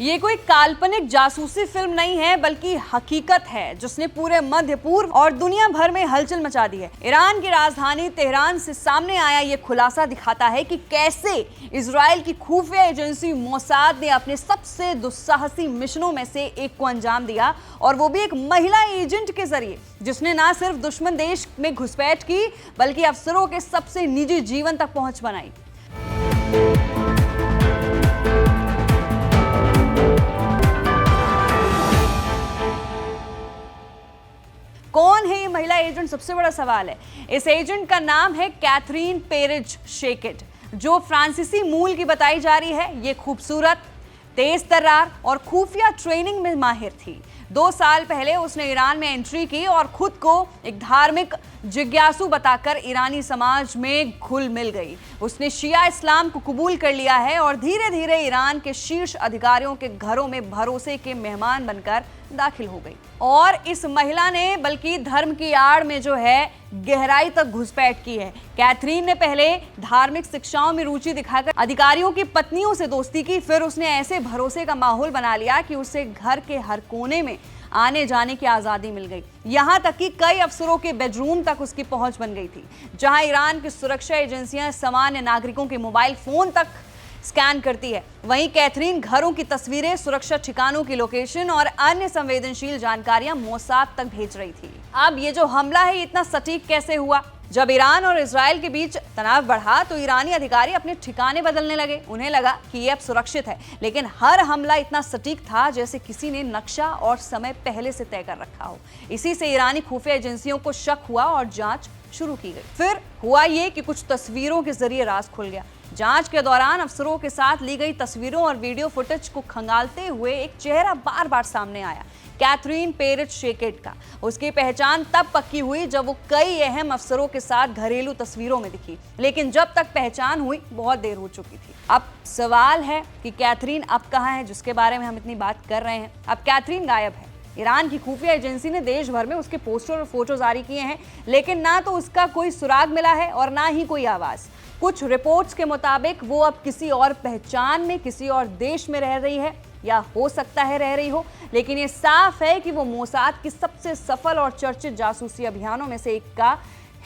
ये कोई काल्पनिक जासूसी फिल्म नहीं है बल्कि हकीकत है जिसने पूरे मध्य पूर्व और दुनिया भर में हलचल मचा दी है। ईरान की राजधानी तेहरान से सामने आया ये खुलासा दिखाता है कि कैसे इजराइल की खुफिया एजेंसी मोसाद ने अपने सबसे दुस्साहसी मिशनों में से एक को अंजाम दिया, और वो भी एक महिला एजेंट के जरिए, जिसने ना सिर्फ दुश्मन देश में घुसपैठ की बल्कि अफसरों के सबसे निजी जीवन तक पहुंच बनाई। कौन है ये महिला एजेंट, सबसे बड़ा सवाल है। इस एजेंट का नाम है कैथरीन पेरेज शेकेट, जो फ्रांसीसी मूल की बताई जा रही है। ये खूबसूरत, तेज तर्रार और खुफिया ट्रेनिंग में माहिर थी। 2 साल पहले उसने ईरान में एंट्री की और खुद को एक धार्मिक जिज्ञासु बताकर ईरानी समाज में घुल मिल गई। उसने शिया इस्लाम को कबूल कर लिया है और धीरे धीरे ईरान के शीर्ष अधिकारियों के घरों में भरोसे के मेहमान बनकर दाखिल हो गई। और इस महिला ने बल्कि धर्म की आड़ में जो है गहराई तक घुसपैठ की है। कैथरीन ने पहले धार्मिक शिक्षाओं में रुचि दिखाकर अधिकारियों की पत्नियों से दोस्ती की, फिर उसने ऐसे भरोसे का माहौल बना लिया कि उसे घर के हर कोने में आने जाने की आज़ादी मिल गई। यहाँ तक कि कई अफसरों के बेडरूम तक उसकी पहुंच बन गई थी। जहां ईरान की सुरक्षा एजेंसियां सामान्य नागरिकों के मोबाइल फोन तक स्कैन करती है, वहीं कैथरीन घरों की तस्वीरें, सुरक्षा ठिकानों की लोकेशन और अन्य संवेदनशील जानकारियां मोसाद तक भेज रही थी। अब ये जो हमला है, इतना सटीक कैसे हुआ? जब ईरान और इजराइल के बीच तनाव बढ़ा तो ईरानी अधिकारी अपने ठिकाने बदलने लगे। उन्हें लगा कि ये अब सुरक्षित है, लेकिन हर हमला इतना सटीक था जैसे किसी ने नक्शा और समय पहले से तय कर रखा हो। इसी से ईरानी खुफिया एजेंसियों को शक हुआ और जांच शुरू की गई। फिर हुआ ये कि कुछ तस्वीरों के जरिए राज खुल गया। जांच के दौरान अफसरों के साथ ली गई तस्वीरों और वीडियो फुटेज को खंगालते हुए एक चेहरा बार बार सामने आया, कैथरीन पेरेज शेकेट का। उसकी पहचान तब पक्की हुई जब वो कई अहम अफसरों के साथ घरेलू तस्वीरों में दिखी, लेकिन जब तक पहचान हुई बहुत देर हो चुकी थी। अब सवाल है कि कैथरीन अब कहाँ है, जिसके बारे में हम इतनी बात कर रहे हैं। अब कैथरीन गायब है। ईरान की खुफिया एजेंसी ने देश भर में उसके पोस्टर और फोटो जारी किए हैं, लेकिन ना तो उसका कोई सुराग मिला है और ना ही कोई आवाज। कुछ रिपोर्ट्स के मुताबिक वो अब किसी और पहचान में किसी और देश में रह रही है, या हो सकता है रह रही हो, लेकिन ये साफ है कि वो मोसाद की सबसे सफल और चर्चित जासूसी अभियानों में से एक का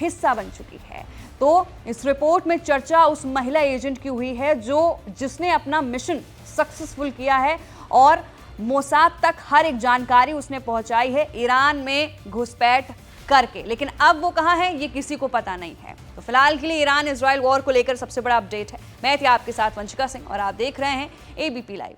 हिस्सा बन चुकी है। तो इस रिपोर्ट में चर्चा उस महिला एजेंट की हुई है जिसने अपना मिशन सक्सेसफुल किया है और मोसाद तक हर एक जानकारी उसने पहुंचाई है ईरान में घुसपैठ करके। लेकिन अब वो कहाँ है ये किसी को पता नहीं है। तो फिलहाल के लिए ईरान इजराइल वॉर को लेकर सबसे बड़ा अपडेट है। मैं थी आपके साथ वंशिका सिंह और आप देख रहे हैं एबीपी लाइव।